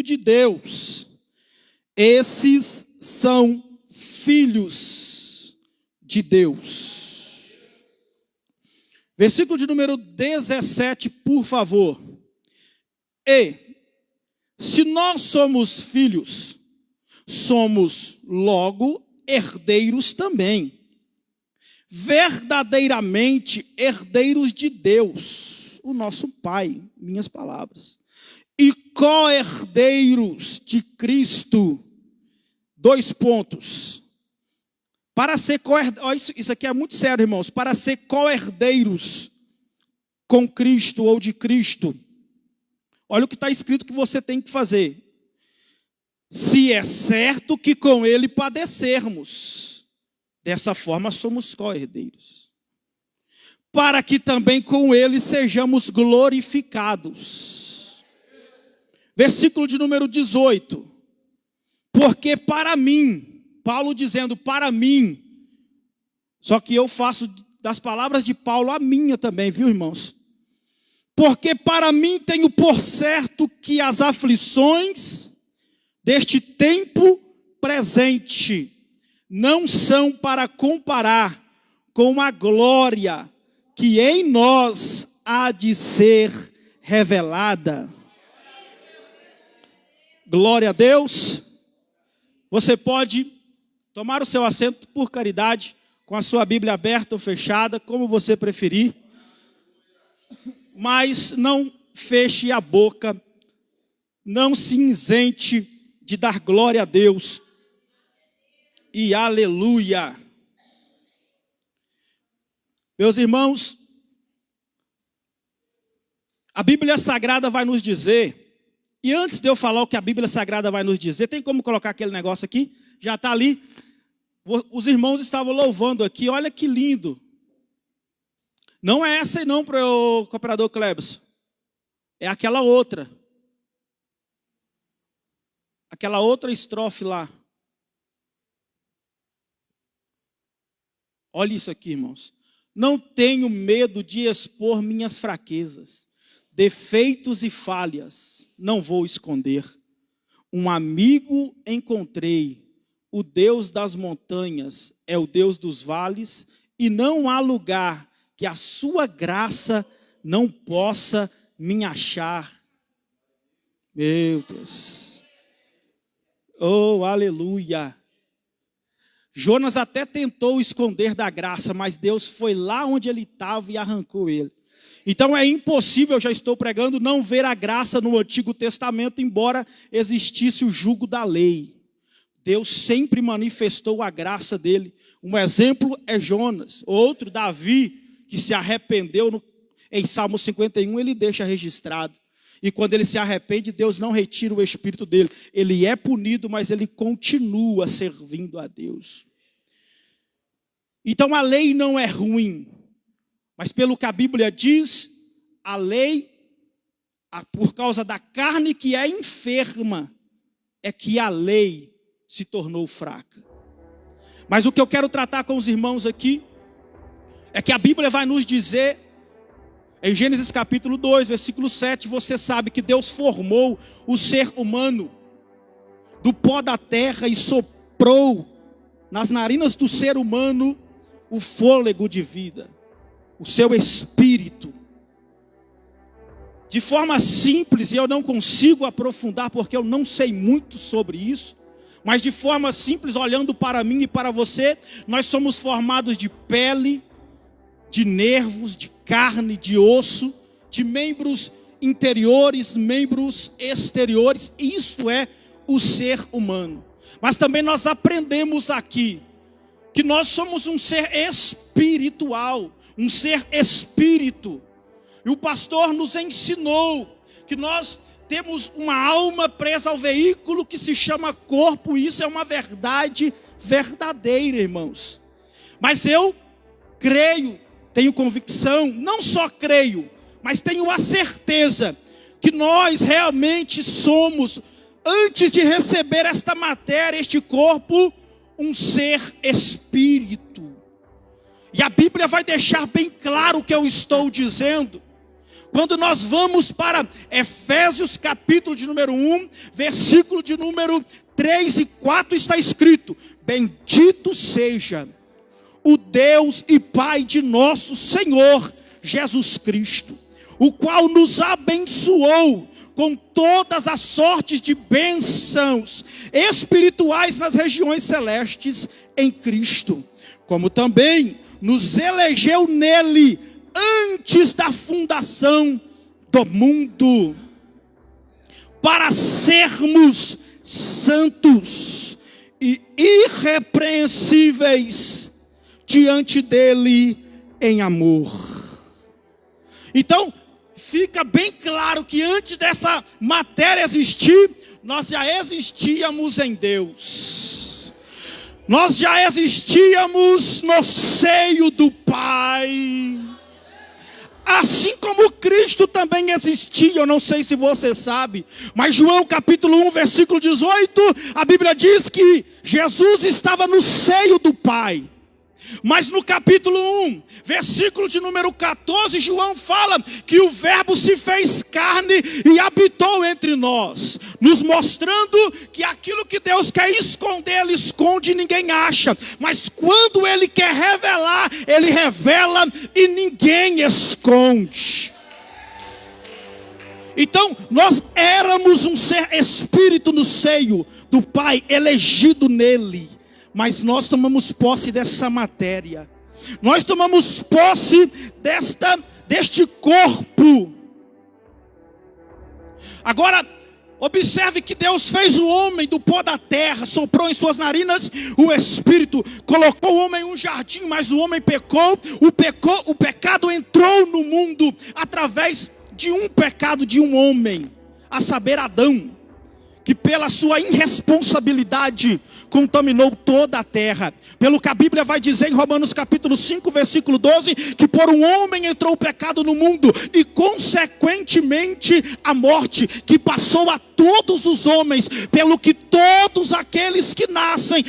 de Deus. Esses são filhos de Deus. Versículo de número 17, por favor. E, se nós somos filhos, somos logo herdeiros também. Verdadeiramente herdeiros de Deus, o nosso Pai, minhas palavras. E co-herdeiros de Cristo. 2 pontos. Para ser co-herdeiros, isso aqui é muito sério, irmãos. Para ser co-herdeiros com Cristo ou de Cristo, olha o que está escrito que você tem que fazer. Se é certo que com Ele padecermos, dessa forma somos co-herdeiros. Para que também com Ele sejamos glorificados. Versículo de número 18. Porque para mim, Paulo dizendo para mim, só que eu faço das palavras de Paulo a minha também, viu, irmãos? Porque para mim tenho por certo que as aflições deste tempo presente não são para comparar com a glória que em nós há de ser revelada. Glória a Deus. Você pode tomar o seu assento por caridade, com a sua Bíblia aberta ou fechada, como você preferir. Mas não feche a boca, não se isente de dar glória a Deus. E aleluia. Meus irmãos, a Bíblia Sagrada vai nos dizer, e antes de eu falar o que a Bíblia Sagrada vai nos dizer, tem como colocar aquele negócio aqui? Já está ali. Os irmãos estavam louvando aqui, olha que lindo. Não é essa aí não, para o cooperador Clebson. É aquela outra. Aquela outra estrofe lá. Olha isso aqui, irmãos. Não tenho medo de expor minhas fraquezas, defeitos e falhas, não vou esconder. Um amigo encontrei, o Deus das montanhas é o Deus dos vales, e não há lugar que a sua graça não possa me achar. Meu Deus. Oh, aleluia. Jonas até tentou esconder da graça, mas Deus foi lá onde ele estava e arrancou ele. Então é impossível, eu já estou pregando, não ver a graça no Antigo Testamento, embora existisse o jugo da lei. Deus sempre manifestou a graça dele. Um exemplo é Jonas. Outro, Davi, que se arrependeu em Salmo 51, ele deixa registrado. E quando ele se arrepende, Deus não retira o espírito dele. Ele é punido, mas ele continua servindo a Deus. Então a lei não é ruim. Mas pelo que a Bíblia diz, a lei, por causa da carne que é enferma, é que a lei se tornou fraca. Mas o que eu quero tratar com os irmãos aqui, é que a Bíblia vai nos dizer, em Gênesis capítulo 2, versículo 7, você sabe que Deus formou o ser humano do pó da terra e soprou nas narinas do ser humano o fôlego de vida. O seu espírito. De forma simples, e eu não consigo aprofundar porque eu não sei muito sobre isso, mas de forma simples, olhando para mim e para você, nós somos formados de pele, de nervos, de carne, de osso, de membros interiores, membros exteriores. Isso é o ser humano. Mas também nós aprendemos aqui que nós somos um ser espiritual, um ser espírito. E o pastor nos ensinou que nós temos uma alma presa ao veículo que se chama corpo. E isso é uma verdade verdadeira, irmãos. Mas eu creio, tenho convicção, não só creio, mas tenho a certeza que nós realmente somos, antes de receber esta matéria, este corpo, um ser espírito. E a Bíblia vai deixar bem claro o que eu estou dizendo, Quando nós vamos para Efésios capítulo de número 1, versículo de número 3 e 4, está escrito: bendito seja o Deus e Pai de nosso Senhor Jesus Cristo, o qual nos abençoou com todas as sortes de bênçãos espirituais nas regiões celestes em Cristo, como também nos elegeu nele antes da fundação do mundo, para sermos santos e irrepreensíveis diante dele em amor. Então, fica bem claro que antes dessa matéria existir, nós já existíamos em Deus. Nós já existíamos no seio do Pai. Assim como Cristo também existia, eu não sei se você sabe, mas João capítulo 1, versículo 18, a Bíblia diz que Jesus estava no seio do Pai. Mas no capítulo 1, versículo de número 14, João fala que o verbo se fez carne e habitou entre nós, nos mostrando que aquilo que Deus quer esconder, Ele esconde e ninguém acha, mas quando Ele quer revelar, Ele revela e ninguém esconde. Então, nós éramos um ser espírito no seio do Pai, elegido nele. Mas nós tomamos posse dessa matéria. Nós tomamos posse deste corpo. Agora, observe que Deus fez o homem do pó da terra, soprou em suas narinas o Espírito, colocou o homem em um jardim, mas o homem pecou. O pecado entrou no mundo através de um pecado de um homem, a saber, Adão, que pela sua irresponsabilidade contaminou toda a terra. Pelo que a Bíblia vai dizer em Romanos capítulo 5, versículo 12, que por um homem entrou o pecado no mundo, e consequentemente a morte, que passou a todos os homens, pelo que todos aqueles que nascem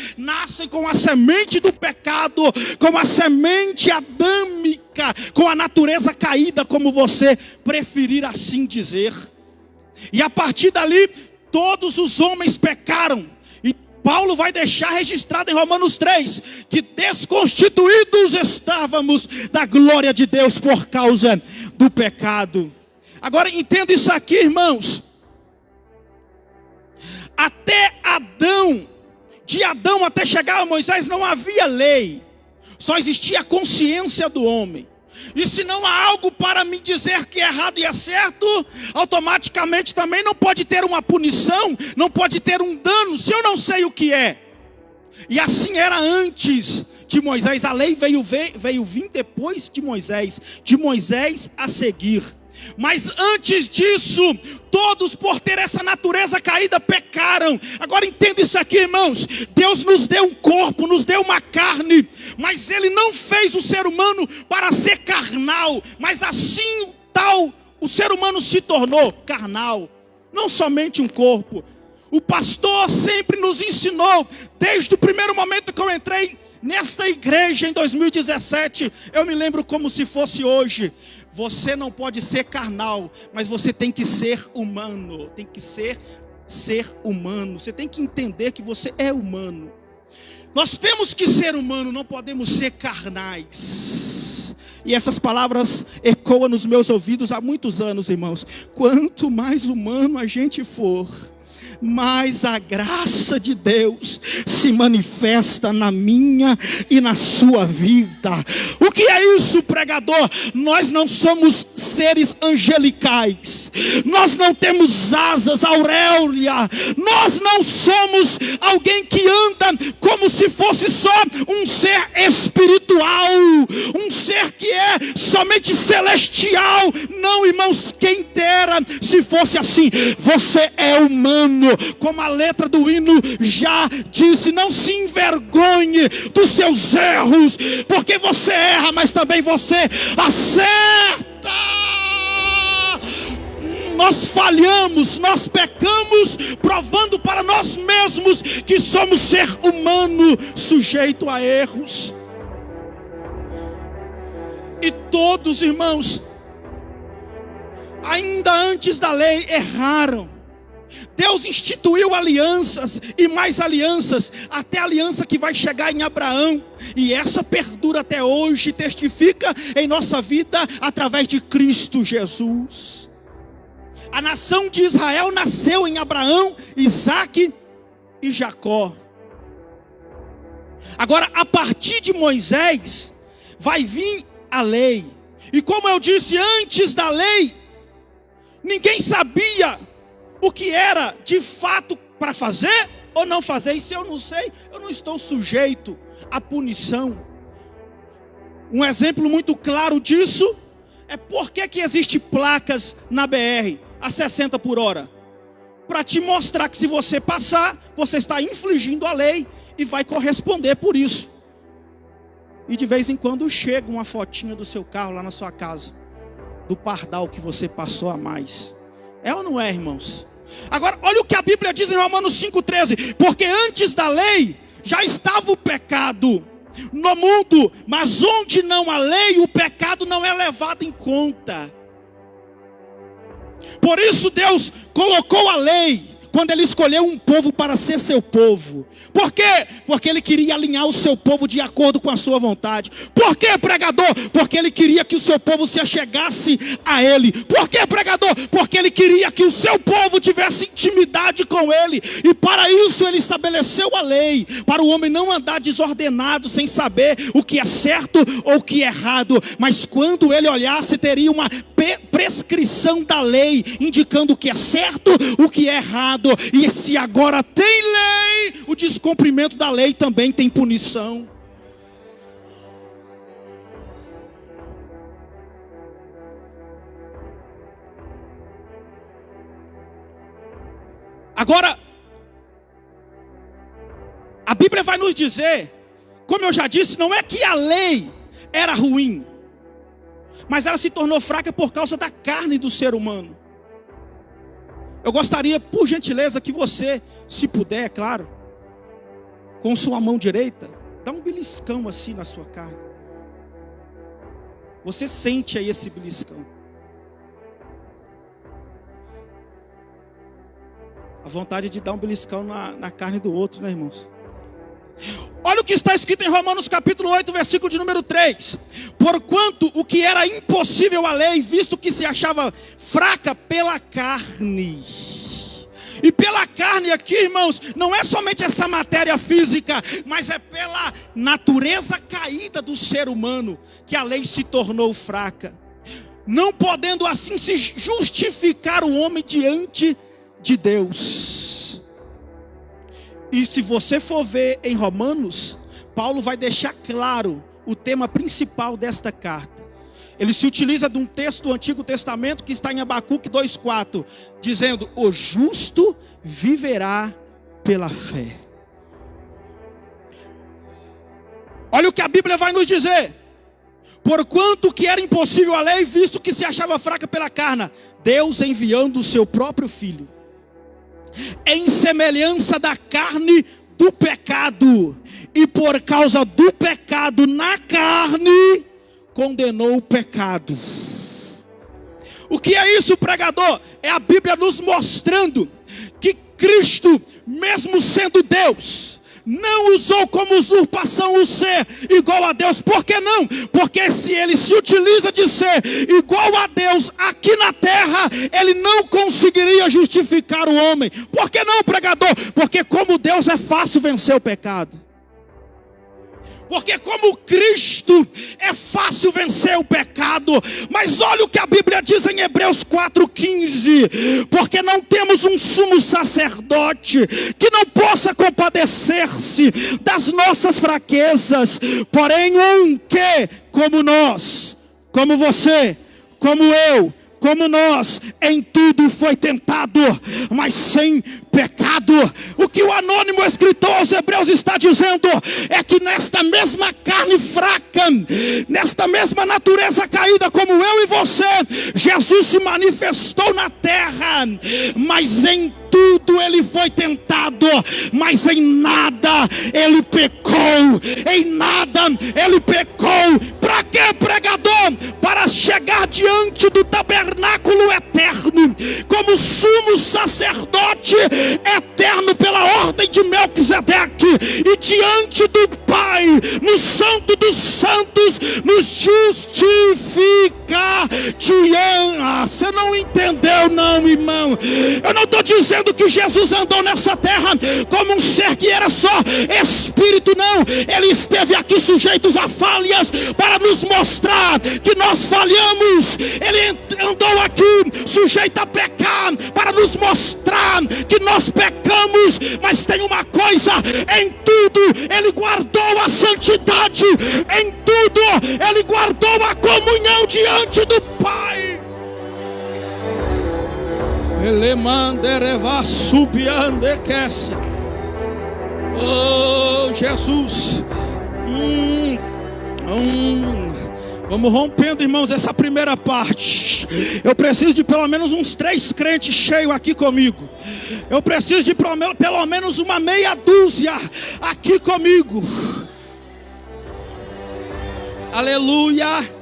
com a semente do pecado, com a semente adâmica, com a natureza caída, como você preferir assim dizer. E a partir dali, todos os homens pecaram. Paulo vai deixar registrado em Romanos 3, que desconstituídos estávamos da glória de Deus por causa do pecado. Agora entenda isso aqui, irmãos. Até Adão, de Adão até chegar a Moisés, não havia lei. Só existia a consciência do homem. E se não há algo para me dizer que é errado e é certo, automaticamente também não pode ter uma punição, não pode ter um dano, se eu não sei o que é. E assim era antes de Moisés. A lei veio vir depois de Moisés a seguir. Mas antes disso, todos por ter essa natureza caída pecaram. Agora entenda isso aqui, irmãos. Deus nos deu um corpo, nos deu uma carne, mas Ele não fez o ser humano para ser carnal. Mas assim o ser humano se tornou carnal, não somente um corpo. O pastor sempre nos ensinou, desde o primeiro momento que eu entrei nesta igreja em 2017, eu me lembro como se fosse hoje. Você não pode ser carnal, mas você tem que ser humano. Tem que ser humano. Você tem que entender que você é humano. Nós temos que ser humano, não podemos ser carnais. E essas palavras ecoam nos meus ouvidos há muitos anos, irmãos. Quanto mais humano a gente for, mais a graça de Deus se manifesta na minha e na sua vida. O que é isso, pregador? Nós não somos seres angelicais, nós não temos asas, auréolia, nós não somos alguém que anda como se fosse só um ser espiritual, um ser que é somente celestial. Não, irmãos, quem dera se fosse assim. Você é humano, como a letra do hino já disse. Não se envergonhe dos seus erros, porque você erra, mas também você acerta. Nós falhamos, nós pecamos, provando para nós mesmos que somos ser humano sujeito a erros. E todos, irmãos, ainda antes da lei, erraram. Deus instituiu alianças e mais alianças, até a aliança que vai chegar em Abraão, e essa perdura até hoje, testifica em nossa vida através de Cristo Jesus. A nação de Israel nasceu em Abraão, Isaque e Jacó. Agora, a partir de Moisés, vai vir a lei. E como eu disse, antes da lei, ninguém sabia o que era de fato para fazer ou não fazer. E se eu não sei, eu não estou sujeito à punição. Um exemplo muito claro disso é por que existe placas na BR a 60 por hora. Para te mostrar que se você passar, você está infringindo a lei e vai corresponder por isso. E de vez em quando chega uma fotinha do seu carro lá na sua casa, do pardal que você passou a mais. É ou não é, irmãos? Agora, olha o que a Bíblia diz em Romanos 5,13. Porque antes da lei, já estava o pecado no mundo. Mas onde não há lei, o pecado não é levado em conta. Por isso Deus colocou a lei, quando Ele escolheu um povo para ser seu povo. Por quê? Porque Ele queria alinhar o seu povo de acordo com a sua vontade. Por quê, pregador? Porque Ele queria que o seu povo se achegasse a Ele. Por quê, pregador? Porque Ele queria que o seu povo tivesse intimidade com Ele. E para isso Ele estabeleceu a lei, para o homem não andar desordenado, sem saber o que é certo ou o que é errado. Mas quando ele olhasse, teria uma prescrição da lei, indicando o que é certo, o que é errado. E se agora tem lei, o descumprimento da lei também tem punição. Agora, a Bíblia vai nos dizer, como eu já disse, não é que a lei era ruim, mas ela se tornou fraca por causa da carne do ser humano. Eu gostaria, por gentileza, que você, se puder, é claro, com sua mão direita, dá um beliscão assim na sua carne. Você sente aí esse beliscão. A vontade de dar um beliscão na carne do outro, né, irmãos? Olha o que está escrito em Romanos capítulo 8, versículo de número 3. Porquanto o que era impossível à lei, visto que se achava fraca pela carne. E pela carne aqui, irmãos, não é somente essa matéria física, mas é pela natureza caída do ser humano que a lei se tornou fraca. Não podendo assim se justificar o homem diante de Deus. E se você for ver em Romanos, Paulo vai deixar claro o tema principal desta carta. Ele se utiliza de um texto do Antigo Testamento que está em Abacuque 2,4, dizendo: o justo viverá pela fé. Olha o que a Bíblia vai nos dizer. Porquanto que era impossível a lei, visto que se achava fraca pela carne, Deus enviando o seu próprio Filho, em semelhança da carne do pecado, e por causa do pecado na carne, condenou o pecado. O que é isso, pregador? É a Bíblia nos mostrando que Cristo, mesmo sendo Deus, não usou como usurpação o ser igual a Deus. Por que não? Porque se ele se utiliza de ser igual a Deus aqui na terra, ele não conseguiria justificar o homem. Por que não, pregador? Porque como Deus é fácil vencer o pecado. Porque como Cristo é fácil vencer o pecado. Mas olha o que a Bíblia diz em Hebreus 4,15. Porque não temos um sumo sacerdote que não possa compadecer-se das nossas fraquezas, porém um que, como nós, como você, como eu, como nós, em tudo foi tentado, mas sem pecado. O que o anônimo escritor aos Hebreus está dizendo é que nesta mesma carne fraca, nesta mesma natureza caída como eu e você, Jesus se manifestou na terra, mas em tudo ele foi tentado, mas em nada ele pecou. Em nada ele pecou. Para quê, pregador? Para chegar diante do tabernáculo eterno, o sumo sacerdote eterno pela ordem de Melquisedeque, e diante do Pai, no Santo dos Santos, nos justifica. Você não entendeu não, irmão? Eu não estou dizendo que Jesus andou nessa terra como um ser que era só espírito, não. Ele esteve aqui sujeitos a falhas para nos mostrar que nós falhamos. Ele andou aqui sujeito a pecar para nos mostrar que nós pecamos. Mas tem uma coisa: em tudo Ele guardou a santidade, em tudo Ele guardou a comunhão diante do Pai. Ele manda levar subiando. Oh Jesus. Vamos rompendo, irmãos, essa primeira parte. Eu preciso de pelo menos uns 3 crentes cheios aqui comigo. Eu preciso de pelo menos uma meia dúzia aqui comigo. Aleluia.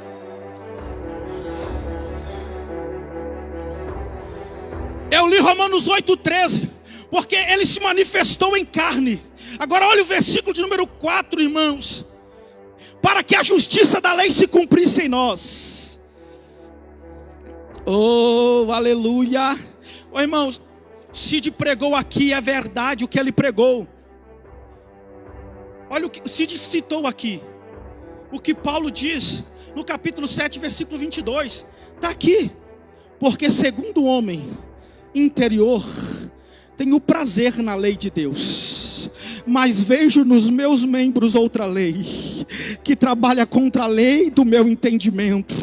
Eu li Romanos 8,13, porque Ele se manifestou em carne. Agora olha o versículo de número 4, irmãos. Para que a justiça da lei se cumprisse em nós. Oh, aleluia. Oh, irmãos, Cid pregou aqui, é verdade o que ele pregou. Olha o que Cid citou aqui. O que Paulo diz no capítulo 7, versículo 22. Está aqui. Porque segundo o homem interior, tenho prazer na lei de Deus, mas vejo nos meus membros outra lei, que trabalha contra a lei do meu entendimento,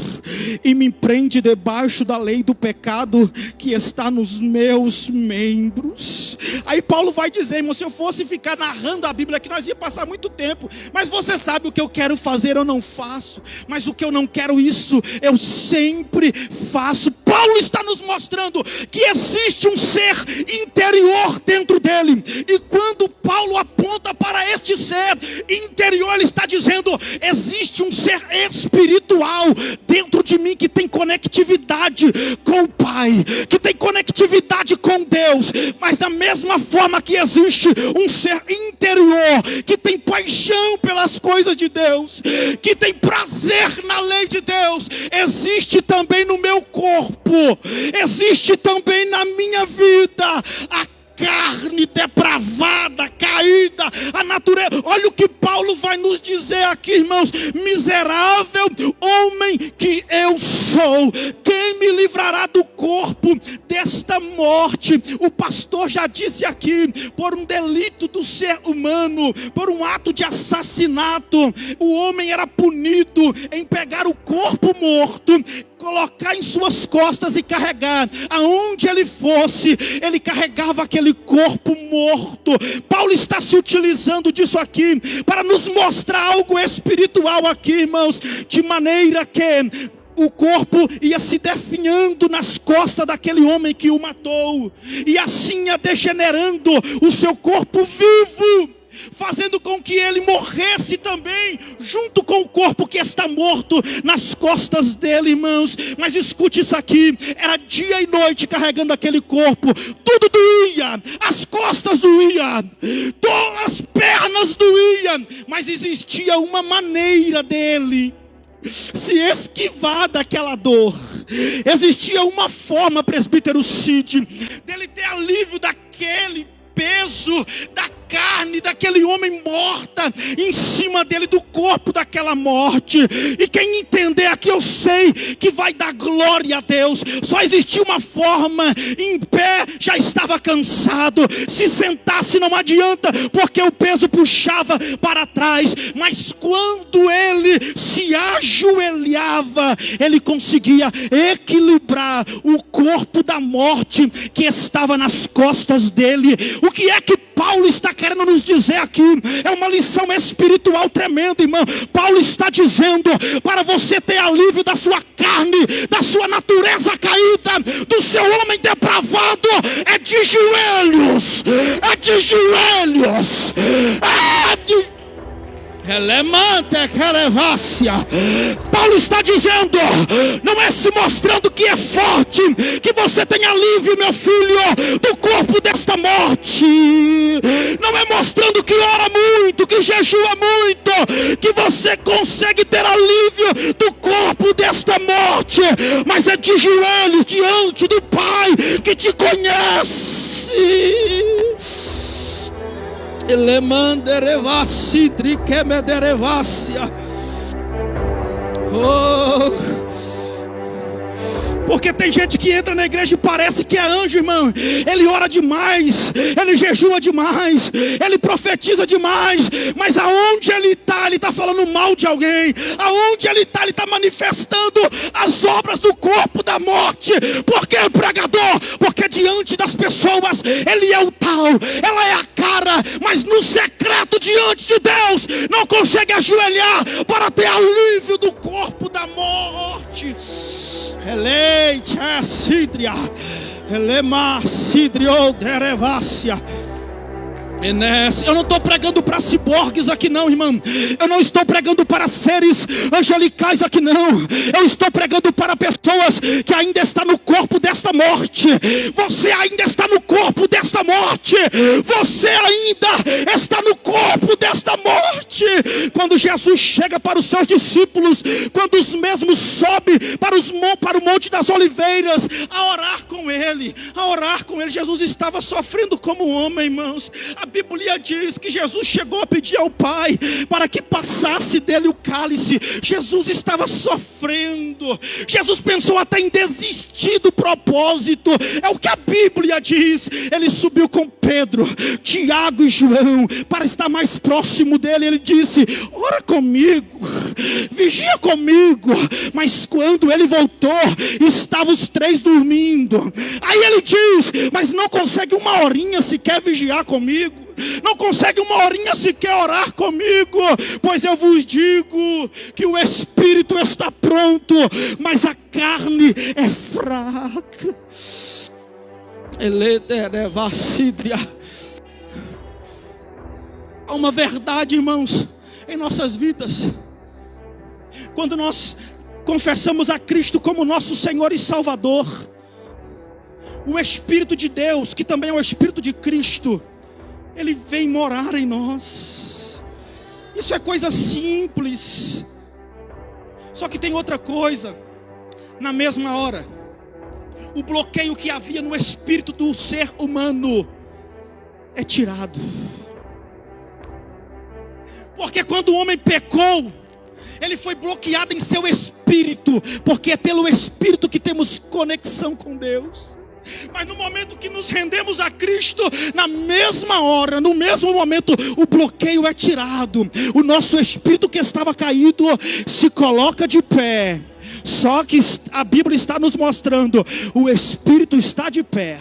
e me prende debaixo da lei do pecado que está nos meus membros. Aí Paulo vai dizer, irmão, se eu fosse ficar narrando a Bíblia aqui, nós ia passar muito tempo. Mas você sabe, o que eu quero fazer eu não faço, mas o que eu não quero, isso eu sempre faço. Paulo está nos mostrando que existe um ser interior dentro dele, e quando Paulo aponta para este ser interior, ele está dizendo: existe um ser espiritual dentro de mim que tem conectividade com o Pai, que tem conectividade com Deus. Mas da mesma forma que existe um ser interior que tem paixão pelas coisas de Deus, que tem prazer na lei de Deus, existe também no meu corpo, existe também na minha vida a carne depravada, caída, a natureza. Olha o que Paulo vai nos dizer aqui, irmãos: miserável homem que eu sou, quem me livrará do corpo desta morte? O pastor já disse aqui, por um delito do ser humano, por um ato de assassinato, o homem era punido em pegar o corpo morto, colocar em suas costas e carregar. Aonde ele fosse, ele carregava aquele corpo morto. Paulo está se utilizando disso aqui para nos mostrar algo espiritual aqui, irmãos, de maneira que o corpo ia se definhando nas costas daquele homem que o matou, e assim ia degenerando o seu corpo vivo, fazendo com que ele morresse também, junto com o corpo que está morto nas costas dele, irmãos. Mas escute isso aqui: era dia e noite carregando aquele corpo, tudo doía, as costas doíam, as pernas doíam, mas existia uma maneira dele se esquivar daquela dor. Existia uma forma, presbítero Cid, dele ter alívio daquele peso da carne daquele homem morta em cima dele, do corpo daquela morte. E quem entender aqui, eu sei que vai dar glória a Deus. Só existia uma forma: em pé já estava cansado, se sentasse não adianta, porque o peso puxava para trás. Mas quando ele se ajoelhava, ele conseguia equilibrar o corpo da morte que estava nas costas dele. O que é que Paulo está querendo nos dizer aqui? É uma lição espiritual tremenda, irmão. Paulo está dizendo: para você ter alívio da sua carne, da sua natureza caída, do seu homem depravado, é de joelhos, é de joelhos, é de... Paulo está dizendo, não é se mostrando que é forte, que você tem alívio, meu filho, do corpo desta morte. Não é mostrando que ora muito, que jejua muito, que você consegue ter alívio do corpo desta morte, mas é de joelhos diante do Pai que te conhece. Porque tem gente que entra na igreja e parece que é anjo, irmão. Ele ora demais, ele jejua demais, ele profetiza demais, mas aonde ele está falando mal de alguém. Aonde ele está manifestando as obras do corpo da morte. Por que, pregador? Porque diante das pessoas ele é o tal, ela é a cara, mas no secreto diante de Deus não consegue ajoelhar para ter alívio do corpo da morte. Eleite é Sidria, Elema Sidrio Derevácia. Eu não estou pregando para ciborgues aqui não, irmão. Eu não estou pregando para seres angelicais aqui não. Eu estou pregando para pessoas que ainda estão no corpo desta morte. Você ainda está no corpo desta morte. Você ainda está no corpo desta morte. Quando Jesus chega para os seus discípulos, quando os mesmos sobem para o Monte das Oliveiras a orar com ele, Jesus estava sofrendo como homem, irmãos. A Bíblia diz que Jesus chegou a pedir ao Pai para que passasse dele o cálice. Jesus estava sofrendo. Jesus pensou até em desistir do propósito. É o que a Bíblia diz. Ele subiu com Pedro, Tiago e João para estar mais próximo dele. Ele disse: ora comigo, vigia comigo. Mas quando ele voltou, estavam os três dormindo. Aí ele diz: mas não consegue uma horinha sequer vigiar comigo? Não consegue uma horinha sequer orar comigo? Pois eu vos digo que o espírito está pronto, mas a carne é fraca. Há uma verdade, irmãos, em nossas vidas. Quando nós confessamos a Cristo como nosso Senhor e Salvador, o Espírito de Deus, que também é o Espírito de Cristo, ele vem morar em nós. Isso é coisa simples. Só que tem outra coisa. Na mesma hora, o bloqueio que havia no espírito do ser humano é tirado. Porque quando o homem pecou, ele foi bloqueado em seu espírito. Porque é pelo espírito que temos conexão com Deus. Mas no momento que nos rendemos a Cristo, na mesma hora, no mesmo momento, o bloqueio é tirado. O nosso espírito que estava caído se coloca de pé. Só que a Bíblia está nos mostrando: o espírito está de pé.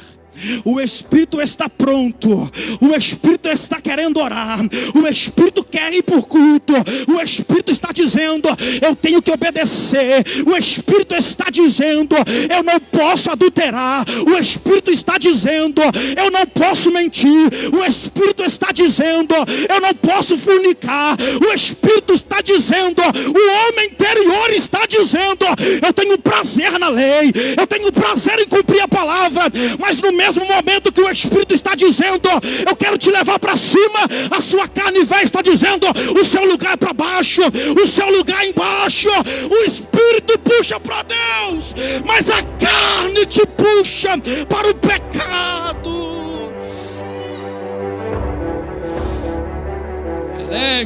O Espírito está pronto. O Espírito está querendo orar. O Espírito quer ir por culto. O Espírito está dizendo: eu tenho que obedecer. O Espírito está dizendo: eu não posso adulterar. O Espírito está dizendo: eu não posso mentir. O Espírito está dizendo: eu não posso fornicar. O Espírito está dizendo, o homem interior está dizendo: eu tenho prazer na lei, eu tenho prazer em cumprir a palavra. Mas no mesmo momento que o Espírito está dizendo: eu quero te levar para cima, a sua carne velha está dizendo: o seu lugar é para baixo, o seu lugar é embaixo. O Espírito puxa para Deus, mas a carne te puxa para o pecado.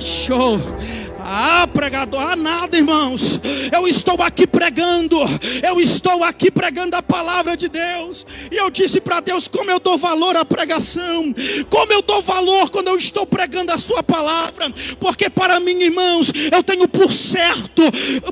Show. Pregador, nada, irmãos. Eu estou aqui pregando a palavra de Deus. E eu disse para Deus: como eu dou valor à pregação, como eu dou valor quando eu estou pregando a sua palavra. Porque para mim, irmãos, eu tenho por certo,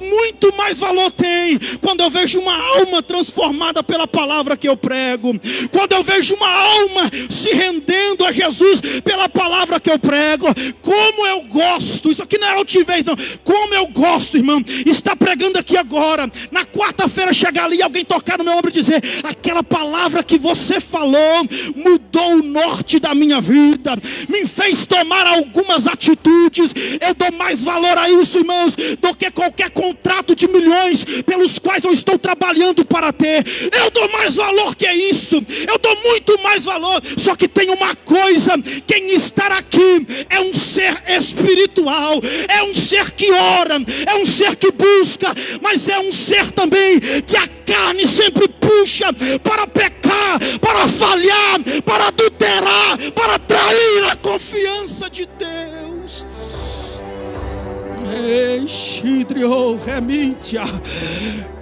muito mais valor tem quando eu vejo uma alma transformada pela palavra que eu prego. Quando eu vejo uma alma se rendendo a Jesus pela palavra que eu prego. Como eu gosto, isso aqui não é altivez, impossíveis, não. Como eu gosto, irmão, está pregando aqui agora, na quarta-feira chegar ali, alguém tocar no meu ombro e dizer: aquela palavra que você falou mudou o norte da minha vida, me fez tomar algumas atitudes. Eu dou mais valor a isso, irmãos, do que qualquer contrato de milhões pelos quais eu estou trabalhando para ter. Eu dou mais valor que isso, eu dou muito mais valor. Só que tem uma coisa: quem está aqui é um ser espiritual, é um ser que ora, é um ser que busca, mas é um ser também que a carne sempre puxa para pecar, para falhar, para adulterar, para trair a confiança de Deus.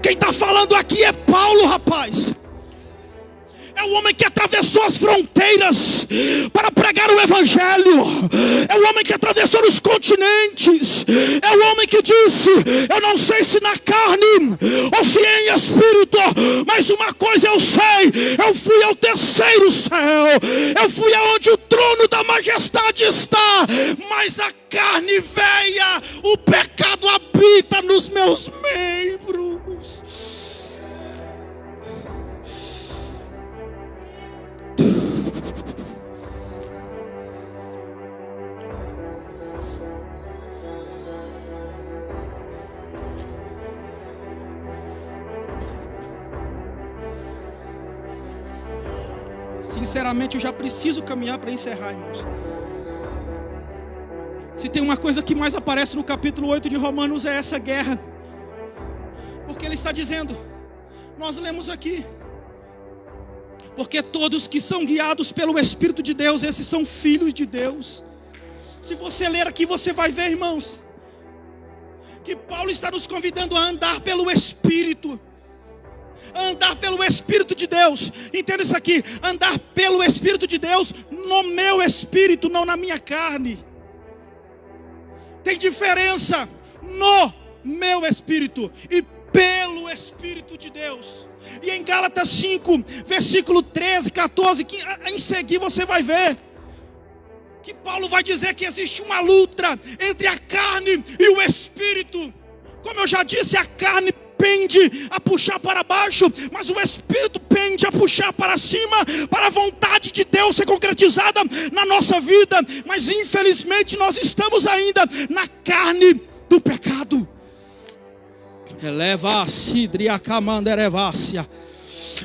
Quem está falando aqui é Paulo, rapaz. É o homem que atravessou as fronteiras para pregar o evangelho. É o homem que atravessou os continentes. É o homem que disse: eu não sei se na carne ou se em espírito, mas uma coisa eu sei: eu fui ao terceiro céu, eu fui aonde o trono da majestade está, mas a carne velha, o pecado habita nos meus membros. Sinceramente, eu já preciso caminhar para encerrar, irmãos. Se tem uma coisa que mais aparece no capítulo 8 de Romanos, é essa guerra. Porque ele está dizendo, nós lemos aqui: porque todos que são guiados pelo Espírito de Deus, esses são filhos de Deus. Se você ler aqui, você vai ver, irmãos, que Paulo está nos convidando a andar pelo Espírito. Andar pelo Espírito de Deus. Entenda isso aqui: andar pelo Espírito de Deus no meu espírito, não na minha carne. Tem diferença no meu espírito e pelo Espírito de Deus. E em Gálatas 5, versículo 13, 14, que em seguir você vai ver que Paulo vai dizer que existe uma luta entre a carne e o Espírito. Como eu já disse, a carne pende a puxar para baixo, mas o Espírito pende a puxar para cima, para a vontade de Deus ser concretizada na nossa vida. Mas infelizmente nós estamos ainda na carne do pecado.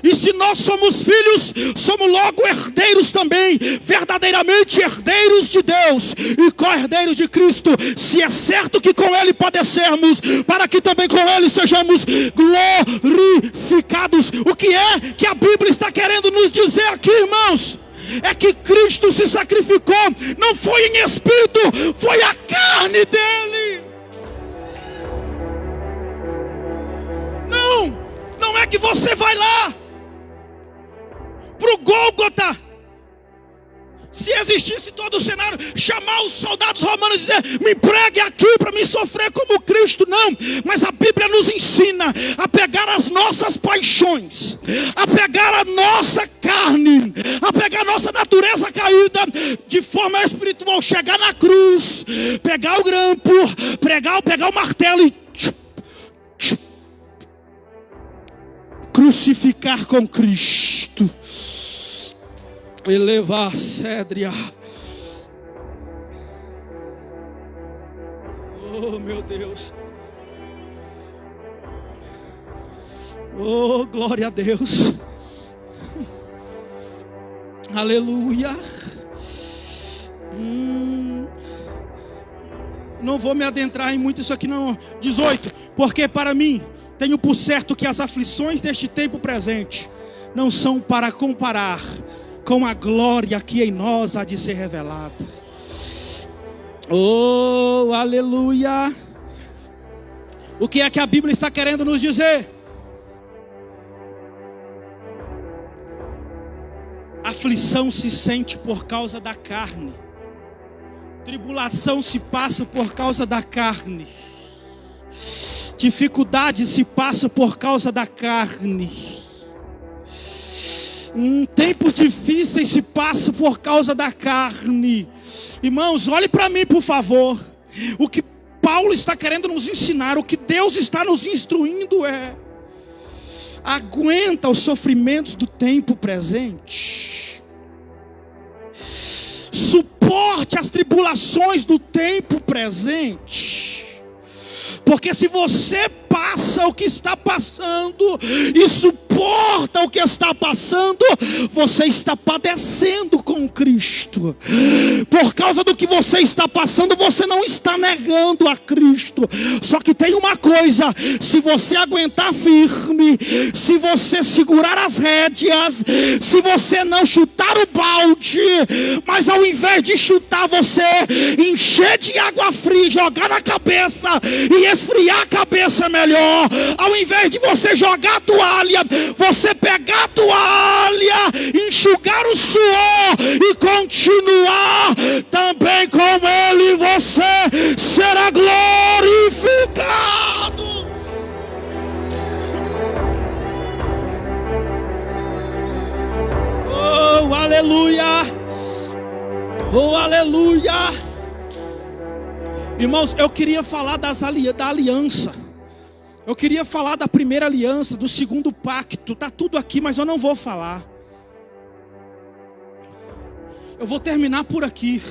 E se nós somos filhos, somos logo herdeiros também, verdadeiramente herdeiros de Deus e co-herdeiros de Cristo, se é certo que com Ele padecermos, para que também com Ele sejamos glorificados. O que é que a Bíblia está querendo nos dizer aqui, irmãos? É que Cristo se sacrificou, não foi em espírito, foi a carne dele. Não é que você vai lá pro Gólgota, se existisse todo o cenário, chamar os soldados romanos e dizer: me pregue aqui para me sofrer como Cristo. Não, mas a Bíblia nos ensina a pegar as nossas paixões, a pegar a nossa carne, a pegar a nossa natureza caída de forma espiritual, chegar na cruz, pegar o grampo, pegar o martelo e crucificar com Cristo. Elevar a cédria. Oh, meu Deus. Oh, glória a Deus. Aleluia. Não vou me adentrar em muito isso aqui não. 18. Porque para mim tenho por certo que as aflições deste tempo presente não são para comparar com a glória que em nós há de ser revelada. Oh, aleluia. O que é que a Bíblia está querendo nos dizer? Aflição se sente por causa da carne. Tribulação se passa por causa da carne. Dificuldade se passa por causa da carne. Tempos difíceis se passa por causa da carne. Irmãos, olhe para mim, por favor. O que Paulo está querendo nos ensinar, o que Deus está nos instruindo é: aguenta os sofrimentos do tempo presente, suporte as tribulações do tempo presente. Porque se você passa o que está passando e suporta o que está passando, você está padecendo com Cristo. Por causa do que você está passando, você não está negando a Cristo. Só que tem uma coisa: se você aguentar firme, se você segurar as rédeas, se você não chutar o balde, mas ao invés de chutar, você encher de água fria, jogar na cabeça e esfriar a cabeça melhor. Ao invés de você jogar a toalha, você pegar a toalha, enxugar o suor e continuar. Também com Ele você será glorificado. Oh, aleluia! Oh, aleluia! Irmãos, eu queria falar da aliança. Eu queria falar da primeira aliança, do segundo pacto. Está tudo aqui, mas eu não vou falar. Eu vou terminar por aqui.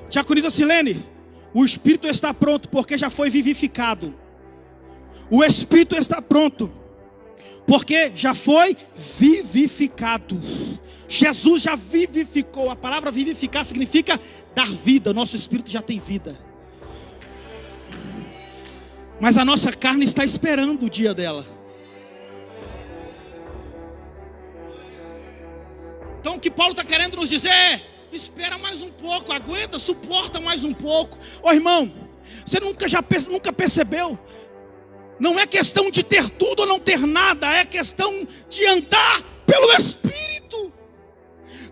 Diaconisa Silene, o Espírito está pronto, porque já foi vivificado. O Espírito está pronto, porque já foi vivificado. Jesus já vivificou. A palavra vivificar significa dar vida. Nosso espírito já tem vida, mas a nossa carne está esperando o dia dela. Então o que Paulo está querendo nos dizer é: espera mais um pouco, aguenta, suporta mais um pouco. Ô irmão, você nunca percebeu? Não é questão de ter tudo ou não ter nada, é questão de andar pelo Espírito.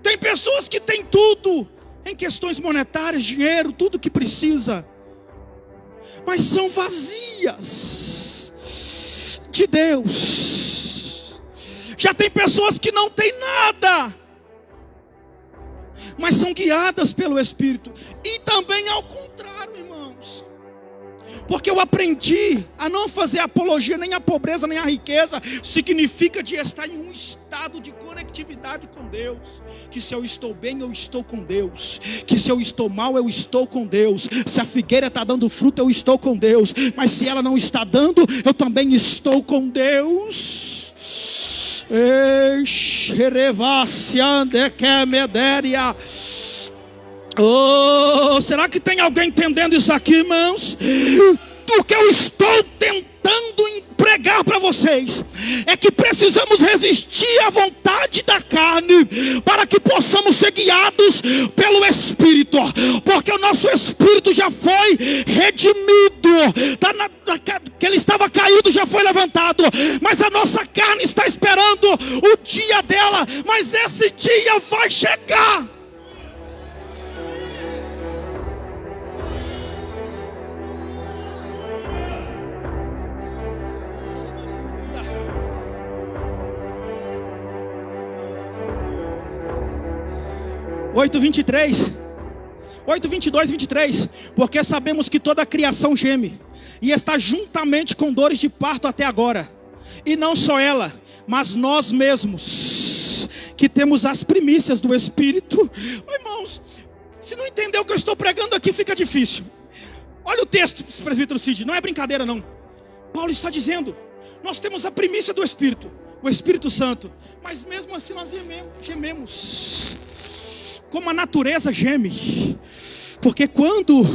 Tem pessoas que têm tudo em questões monetárias, dinheiro, tudo que precisa, mas são vazias de Deus. Já tem pessoas que não têm nada, mas são guiadas pelo Espírito. E também ao contrário, irmãos. Porque eu aprendi a não fazer apologia nem à pobreza nem à riqueza. Significa de estar em um estado de conectividade com Deus. Que se eu estou bem, eu estou com Deus. Que se eu estou mal, eu estou com Deus. Se a figueira está dando fruto, eu estou com Deus. Mas se ela não está dando, eu também estou com Deus. Oh, será que tem alguém entendendo isso aqui, irmãos? O que eu estou tentando pregar para vocês é que precisamos resistir à vontade da carne para que possamos ser guiados pelo Espírito, porque o nosso espírito já foi redimido, que ele estava caído, já foi levantado, mas a nossa carne está esperando o dia dela, mas esse dia vai chegar. Oito 22, 23. Porque sabemos que toda a criação geme e está juntamente com dores de parto até agora. E não só ela, mas nós mesmos, que temos as primícias do Espírito. Irmãos, se não entender o que eu estou pregando aqui, fica difícil. Olha o texto, presbítero Cid, não é brincadeira não. Paulo está dizendo: nós temos a primícia do Espírito, o Espírito Santo, mas mesmo assim nós gememos. Como a natureza geme. Porque quando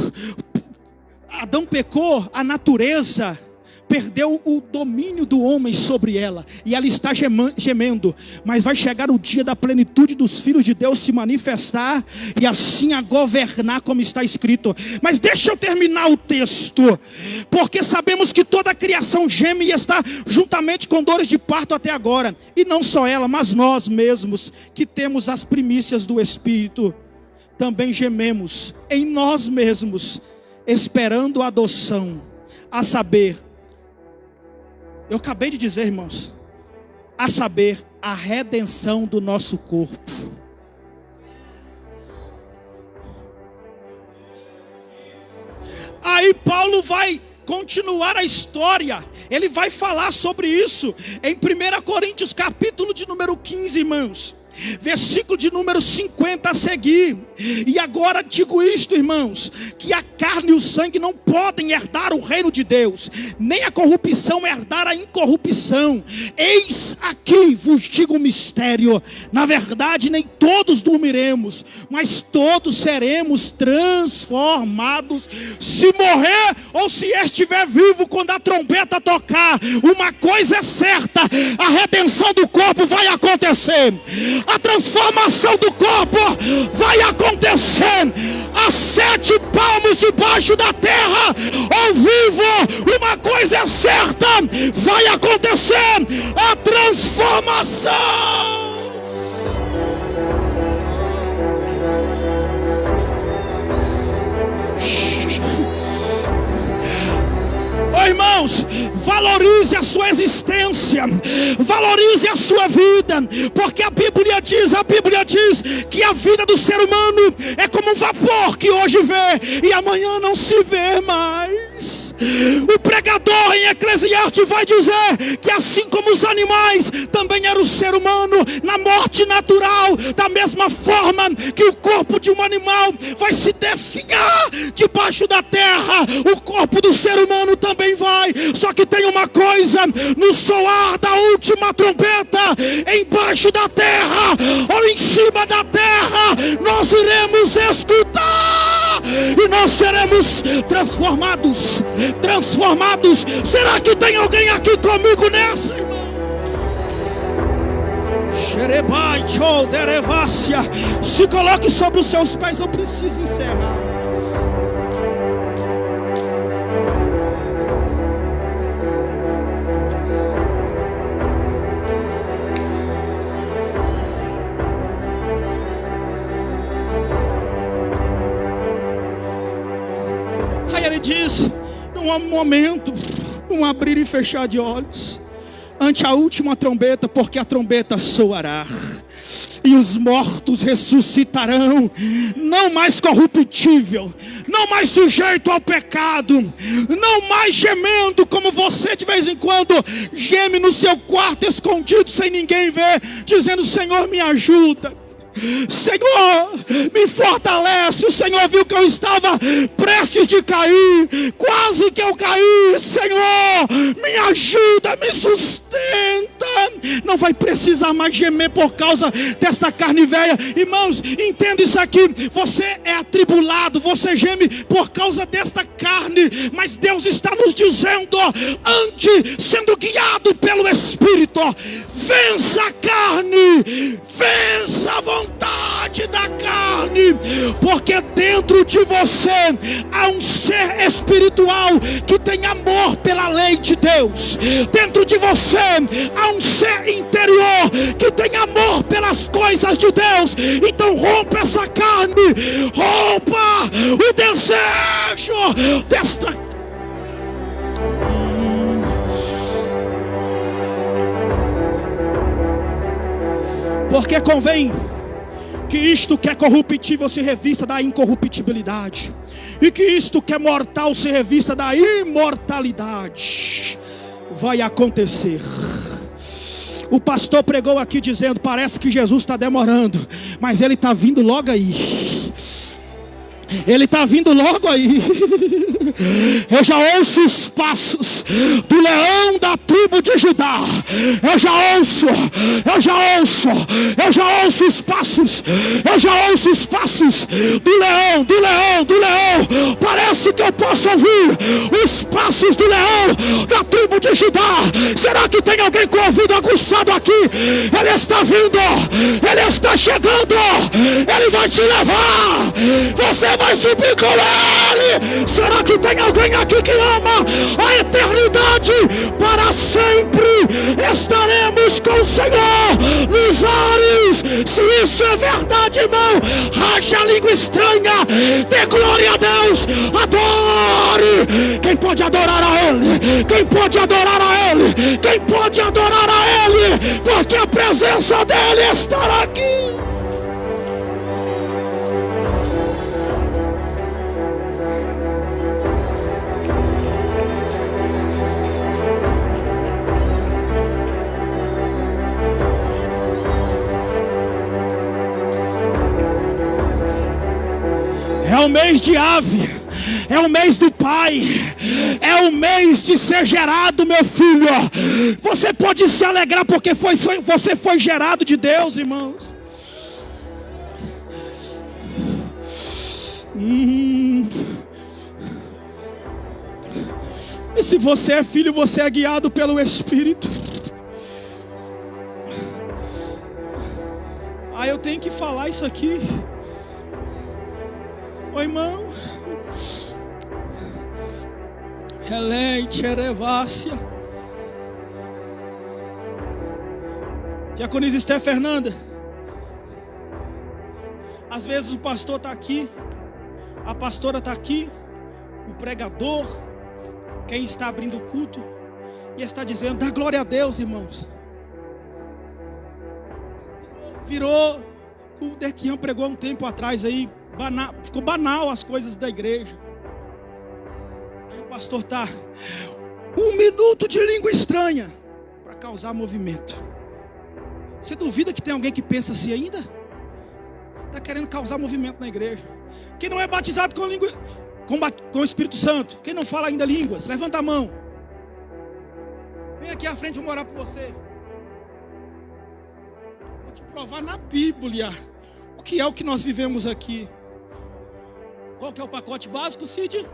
Adão pecou, a natureza perdeu o domínio do homem sobre ela, e ela está gemendo. Mas vai chegar o dia da plenitude dos filhos de Deus se manifestar, e assim a governar, como está escrito. Mas deixa eu terminar o texto. Porque sabemos que toda a criação geme e está juntamente com dores de parto até agora. E não só ela, mas nós mesmos, que temos as primícias do Espírito, também gememos em nós mesmos, esperando a adoção, a saber, eu acabei de dizer, irmãos, a saber, a redenção do nosso corpo. Aí Paulo vai continuar a história. Ele vai falar sobre isso em 1 Coríntios capítulo de número 15, irmãos, versículo de número 50 a seguir. E agora digo isto, irmãos, que a carne e o sangue não podem herdar o reino de Deus, nem a corrupção herdar a incorrupção. Eis aqui vos digo um mistério: na verdade nem todos dormiremos, mas todos seremos transformados. Se morrer ou se estiver vivo quando a trombeta tocar, uma coisa é certa: a redenção do corpo vai acontecer, a transformação do corpo vai acontecer. A 7 palmos debaixo da terra ou vivo, uma coisa é certa: vai acontecer a transformação. Oh, irmãos, valorize a sua existência, valorize a sua vida, porque a Bíblia diz que a vida do ser humano é como um vapor que hoje vê e amanhã não se vê mais. O pregador em Eclesiastes vai dizer que assim como os animais, também era o ser humano na morte natural. Da mesma forma que o corpo de um animal vai se definhar debaixo da terra, o corpo do ser humano também vai. Só que tem uma coisa: no soar da última trombeta, embaixo da terra ou em cima da terra, nós iremos escutar e nós seremos transformados. Será que tem alguém aqui comigo nessa, irmão? Se coloque sobre os seus pés. Eu preciso encerrar. Aí ele diz: não há momento, um abrir e fechar de olhos, ante a última trombeta, porque a trombeta soará, e os mortos ressuscitarão, não mais corruptível, não mais sujeito ao pecado, não mais gemendo como você de vez em quando geme no seu quarto escondido sem ninguém ver, dizendo: Senhor, me ajuda, Senhor, me fortalece. O Senhor viu que eu estava prestes de cair, quase que eu caí. Senhor, me ajuda, me sustenta. Não vai precisar mais gemer por causa desta carne velha. Irmãos, entenda isso aqui: você é atribulado, você geme por causa desta carne, mas Deus está nos dizendo: ande sendo guiado pelo Espírito, vença a carne, vença a vontade da carne, porque dentro de você há um ser espiritual que tem amor pela lei de Deus. Dentro de você há um ser interior que tem amor pelas coisas de Deus. Então rompa essa carne, rompa o desejo desta. Porque convém que isto que é corruptível se revista da incorruptibilidade, e que isto que é mortal se revista da imortalidade. Vai acontecer. O pastor pregou aqui dizendo: parece que Jesus está demorando, mas Ele está vindo logo aí. Ele está vindo logo aí. Eu já ouço os passos do leão da tribo de Judá. Eu já ouço os passos. Eu já ouço os passos do leão. Parece que eu posso ouvir os passos do leão da tribo de Judá. Será que tem alguém com o ouvido aguçado aqui? Ele está vindo, Ele está chegando, Ele vai te levar. Você vai subir com Ele. Será que tem alguém aqui que ama a eternidade? Para sempre estaremos com o Senhor nos ares. Se isso é verdade, irmão, racha a língua estranha, dê glória a Deus, adore. Quem pode adorar a Ele? Quem pode adorar a Ele? Quem pode adorar a Ele? Porque a presença dEle estará aqui. o mês de ave, é o mês do Pai, é o mês de ser gerado, meu filho. Você pode se alegrar porque você foi gerado de Deus, irmãos. E se você é filho, você é guiado pelo Espírito. Eu tenho que falar isso aqui. Ô irmão, Relente, Erevácia. Diaconisa Esté Fernanda. Às vezes o pastor está aqui, a pastora está aqui, o pregador, quem está abrindo o culto, e está dizendo: dá glória a Deus, irmãos. Virou, o Dequião pregou um tempo atrás aí, ficou banal as coisas da igreja. Aí o pastor está 1 minuto de língua estranha para causar movimento. Você duvida que tem alguém que pensa assim ainda? Está querendo causar movimento na igreja. Quem não é batizado com língua, com o Espírito Santo, quem não fala ainda línguas, levanta a mão. Vem aqui à frente, eu vou orar por você. Vou te provar na Bíblia o que é o que nós vivemos aqui. Qual que é o pacote básico, Cid?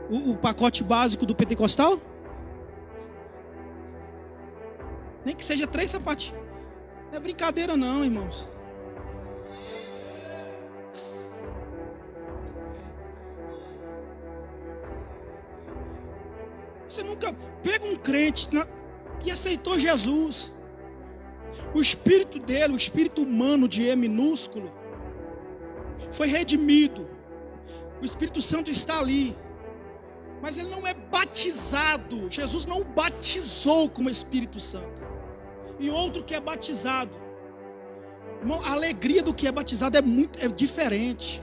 O pacote básico do pentecostal? Nem que seja 3 sapatinhos. Não é brincadeira não, irmãos. Você nunca pega um crente que aceitou Jesus. O espírito dele, o espírito humano de E minúsculo, foi redimido. O Espírito Santo está ali. Mas ele não é batizado. Jesus não o batizou com o Espírito Santo. E outro que é batizado, irmão, a alegria do que é batizado é diferente.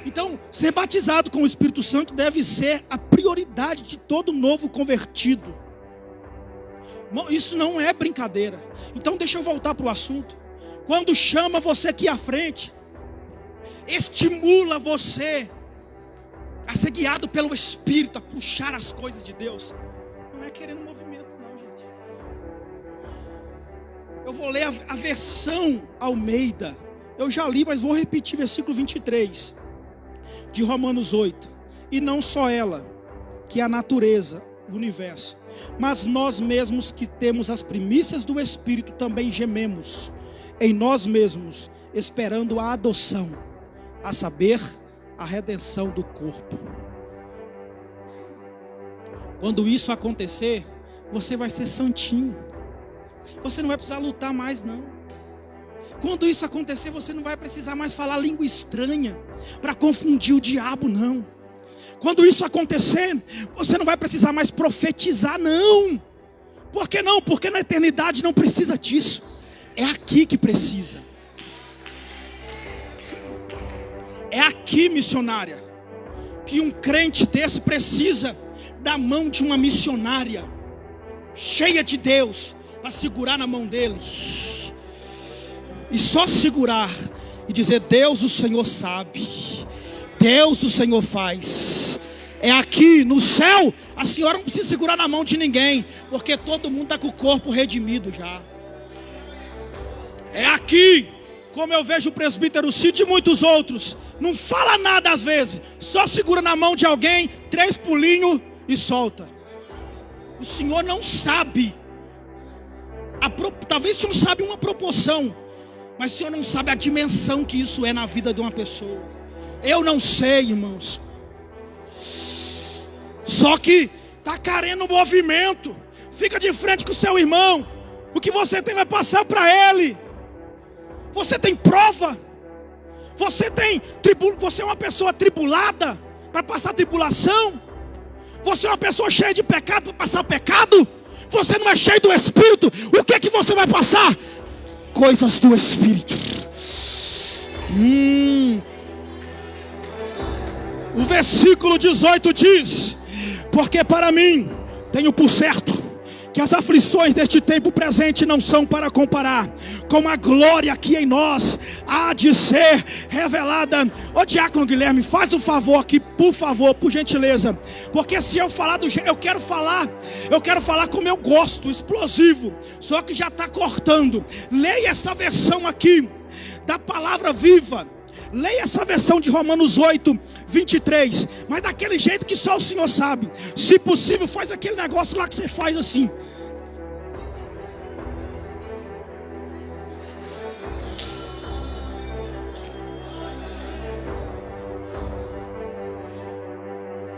Então, ser batizado com o Espírito Santo deve ser a prioridade de todo novo convertido. Isso não é brincadeira. Então deixa eu voltar para o assunto. Quando chama você aqui à frente, estimula você a ser guiado pelo Espírito, a puxar as coisas de Deus. Não é querendo movimento não, gente. Eu vou ler a versão Almeida. Eu já li, mas vou repetir versículo 23 de Romanos 8. E não só ela, que é a natureza do universo, mas nós mesmos que temos as primícias do Espírito também gememos em nós mesmos, esperando a adoção, a saber, a redenção do corpo. Quando isso acontecer, você vai ser santinho. Você não vai precisar lutar mais não. Quando isso acontecer, você não vai precisar mais falar língua estranha para confundir o diabo, não. Quando isso acontecer, você não vai precisar mais profetizar, não. Por que não? Porque na eternidade não precisa disso. É aqui que precisa. É aqui, missionária, que um crente desse precisa da mão de uma missionária cheia de Deus para segurar na mão dele. E só segurar e dizer: Deus, o Senhor sabe, Deus, o Senhor faz. É aqui no céu. A senhora não precisa segurar na mão de ninguém, porque todo mundo está com o corpo redimido já. É aqui. Como eu vejo o presbítero Cid e muitos outros, não fala nada às vezes, só segura na mão de alguém, 3 pulinhos e solta. O senhor não sabe, talvez o senhor sabe uma proporção, mas o senhor não sabe a dimensão que isso é na vida de uma pessoa. Eu não sei, irmãos. Só que está querendo movimento. Fica de frente com o seu irmão. O que você tem vai passar para ele. Você tem prova. Você é uma pessoa tribulada para passar tribulação. Você é uma pessoa cheia de pecado para passar pecado. Você não é cheio do Espírito. O que é que você vai passar? Coisas do Espírito. O versículo 18 diz: porque para mim tenho por certo que as aflições deste tempo presente não são para comparar com a glória que em nós há de ser revelada. Ô diácono Guilherme, faz um favor aqui, por favor, por gentileza, porque se eu falar do jeito, eu quero falar como eu gosto, explosivo, só que já está cortando. Leia essa versão aqui da Palavra Viva. Leia essa versão de Romanos 8, 23. Mas daquele jeito que só o Senhor sabe. Se possível, faz aquele negócio lá que você faz assim.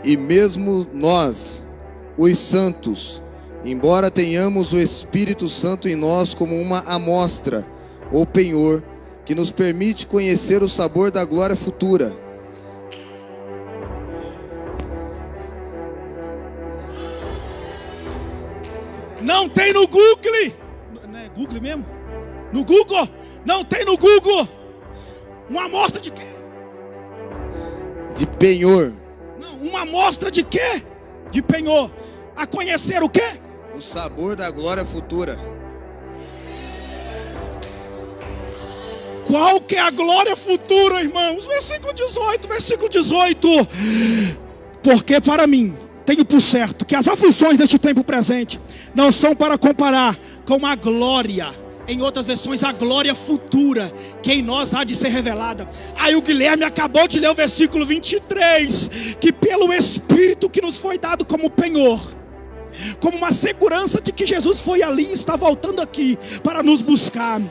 E mesmo nós, os santos, embora tenhamos o Espírito Santo em nós como uma amostra ou penhor, que nos permite conhecer o sabor da glória futura. Não tem no Google. Não é Google mesmo? No Google? Não tem no Google. Uma amostra de quê? De penhor. Não, uma amostra de quê? De penhor. A conhecer o quê? O sabor da glória futura. Qual que é a glória futura, irmãos? Versículo 18. Porque para mim, tenho por certo que as aflições deste tempo presente não são para comparar com a glória, em outras versões, a glória futura, que em nós há de ser revelada. Aí o Guilherme acabou de ler o versículo 23, que pelo Espírito que nos foi dado como penhor, como uma segurança de que Jesus foi ali e está voltando aqui para nos buscar.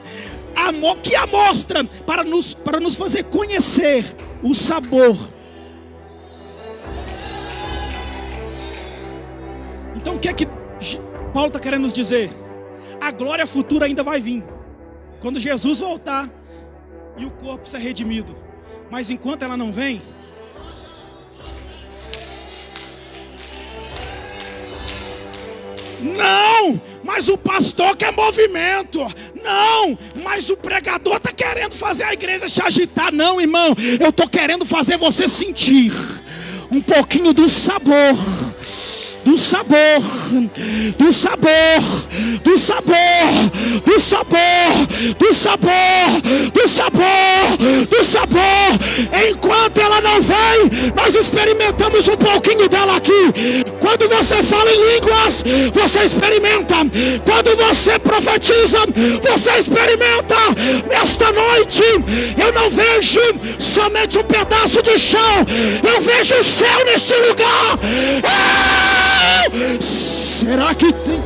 Que amostra para nos fazer conhecer o sabor. Então o que é que Paulo está querendo nos dizer? A glória futura ainda vai vir, quando Jesus voltar e o corpo ser redimido. Mas enquanto ela não vem, não, mas o pastor quer movimento. Não, mas o pregador está querendo fazer a igreja se agitar. Não, irmão, eu estou querendo fazer você sentir um pouquinho do sabor. Do sabor, do sabor, do sabor, do sabor, do sabor, do sabor, do sabor. Enquanto ela não vem, nós experimentamos um pouquinho dela aqui. Quando você fala em línguas, você experimenta. Quando você profetiza, você experimenta. Nesta noite, eu não vejo somente um pedaço de chão, eu vejo o céu neste lugar. Será que tem?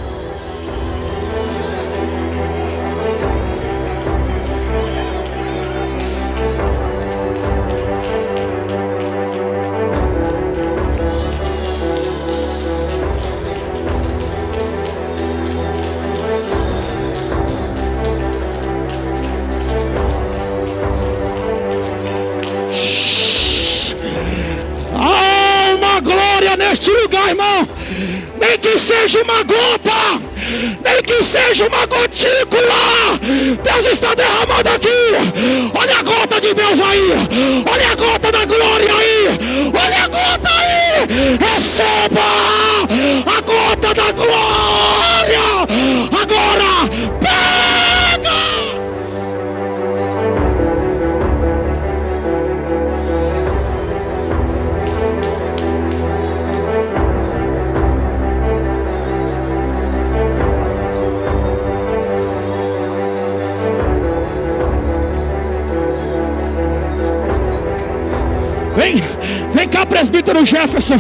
Há uma glória neste lugar, irmão. Nem que seja uma gota, nem que seja uma gotícula, Deus está derramando aqui. Olha a gota de Deus aí, olha a gota da glória aí, olha a gota aí. Receba a gota da glória. Agora pega. Vem cá, presbítero Jefferson.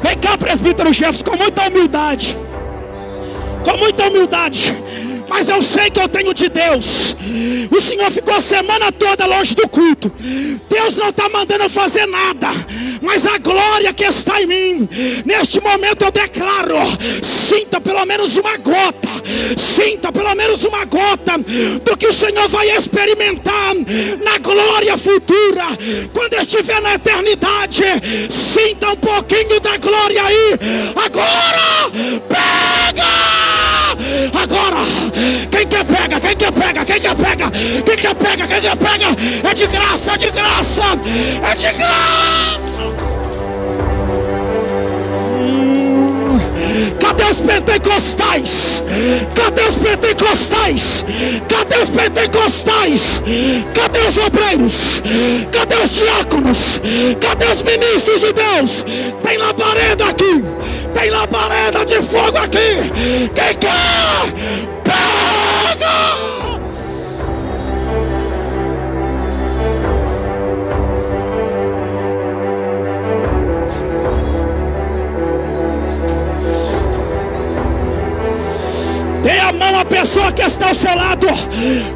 Vem cá, presbítero Jefferson, com muita humildade. Com muita humildade. Mas eu sei que eu tenho de Deus. O Senhor ficou a semana toda longe do culto. Deus não está mandando eu fazer nada, mas a glória que está em mim, neste momento eu declaro: sinta pelo menos uma gota. Sinta pelo menos uma gota do que o Senhor vai experimentar na glória futura. Quando estiver na eternidade, sinta um pouquinho da glória aí. Agora, pega! Agora, quem quer pega, quem quer pega, quem quer pega, quem quer pega, quem quer pega. É de graça, é de graça, é de graça. Cadê os pentecostais? Cadê os pentecostais? Cadê os pentecostais? Cadê os obreiros? Cadê os diáconos? Cadê os ministros de Deus? Tem labareda aqui, tem labareda de fogo aqui. Quem quer? Pega! Dê a mão à pessoa que está ao seu lado.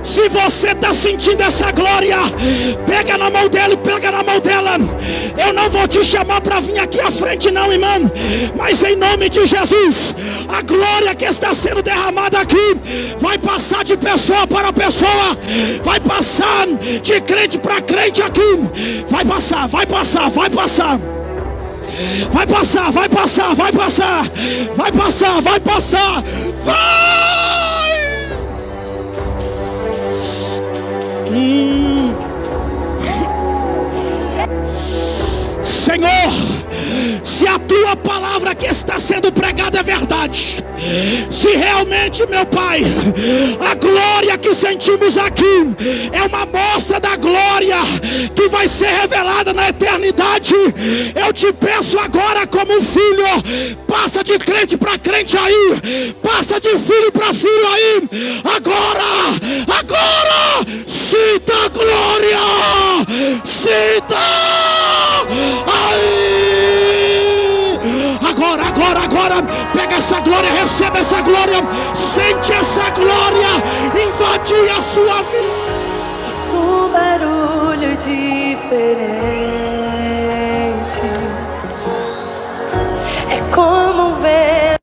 Se você está sentindo essa glória, pega na mão dele, pega na mão dela. Eu não vou te chamar para vir aqui à frente não, irmão, mas em nome de Jesus, a glória que está sendo derramada aqui vai passar de pessoa para pessoa, vai passar de crente para crente aqui. Vai passar, vai passar, vai passar. Vai passar, vai passar, vai passar, vai passar, vai passar, vai! Senhor, se a tua palavra que está sendo pregada é verdade, se realmente, meu Pai, a glória que sentimos aqui é uma amostra da glória que vai ser revelada na eternidade, eu te peço agora como filho, passa de crente para crente aí, passa de filho para filho aí, agora, sinta a glória, sinta aí. Agora, pega essa glória, receba essa glória, sente essa glória invadir a sua vida. Faço um barulho diferente, é como um vento.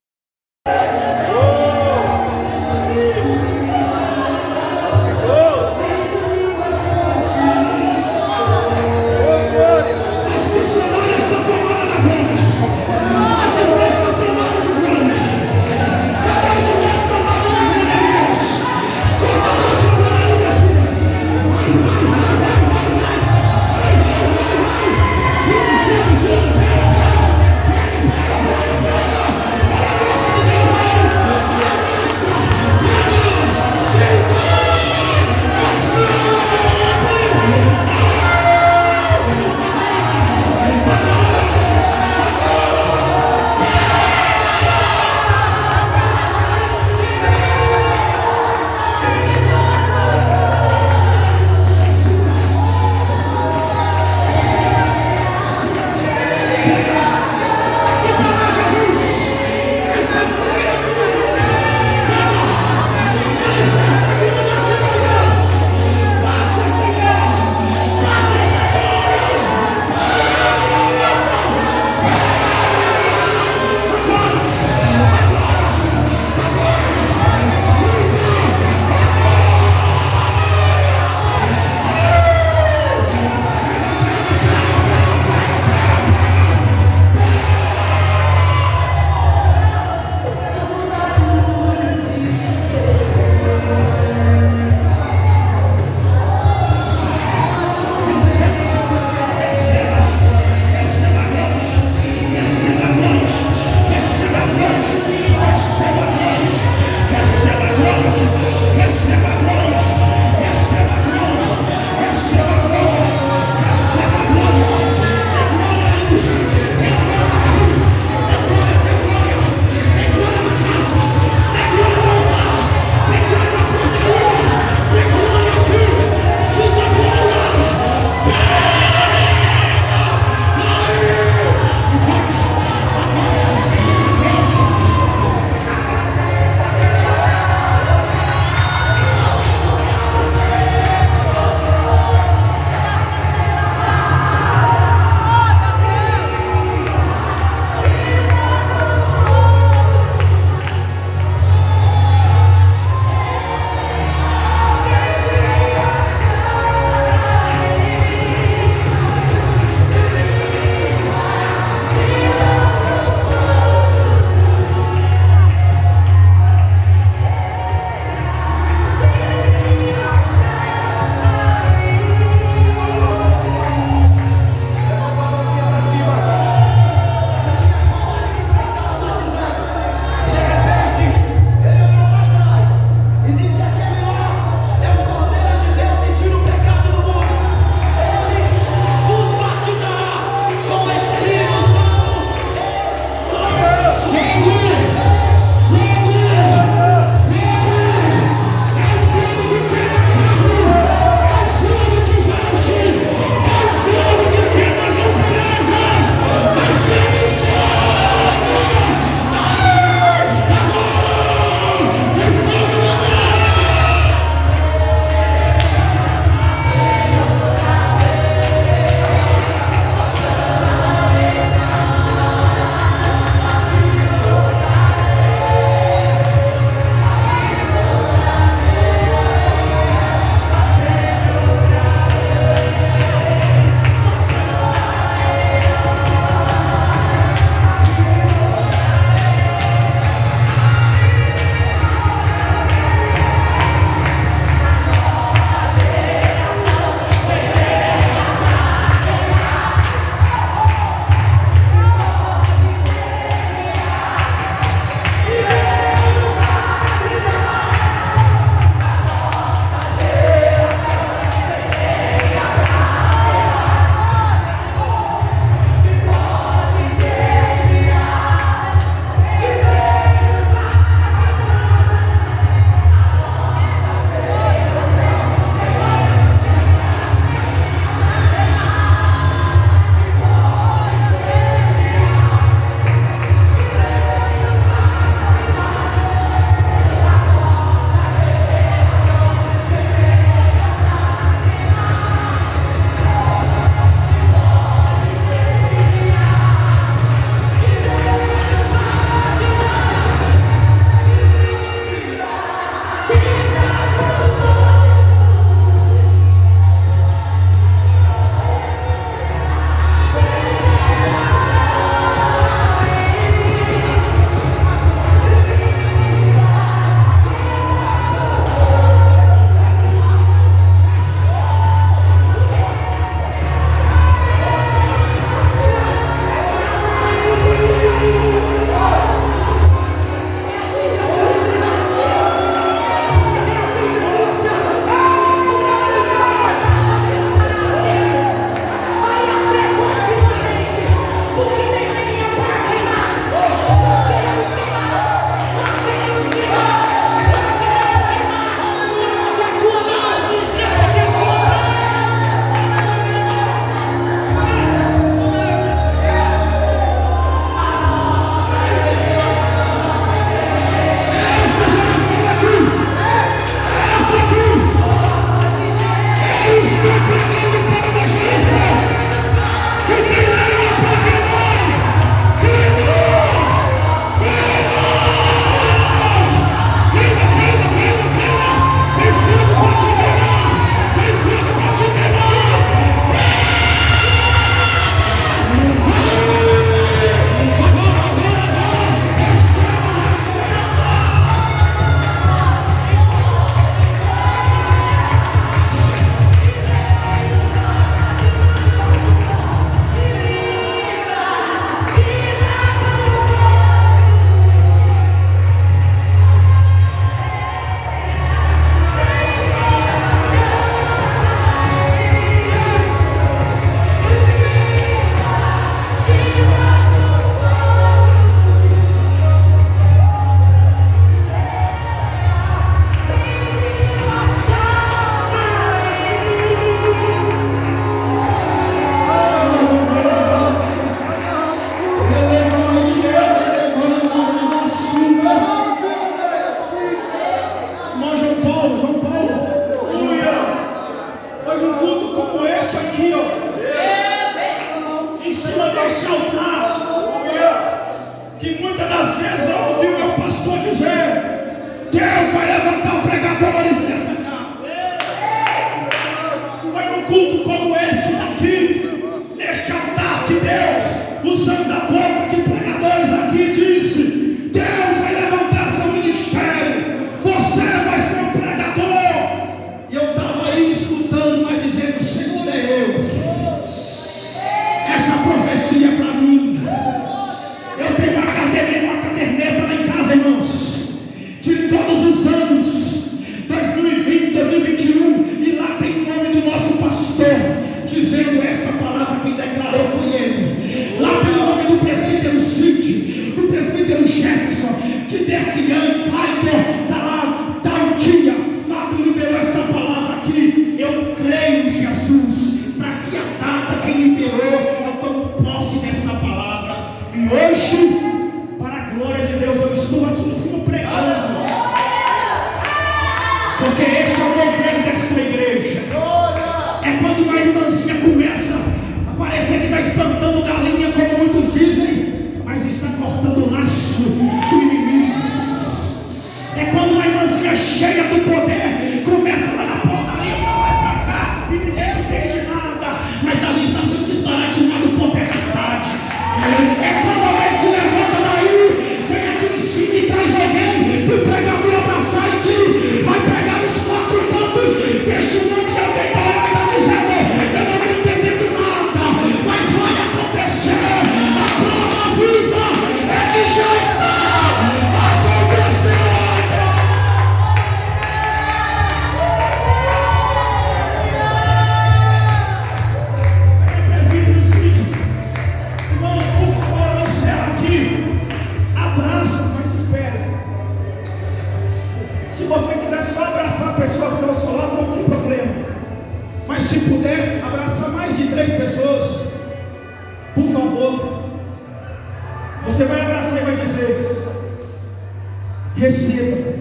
Receba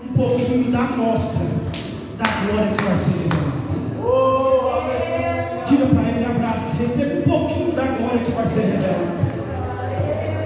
um pouquinho da amostra da glória que vai ser revelada.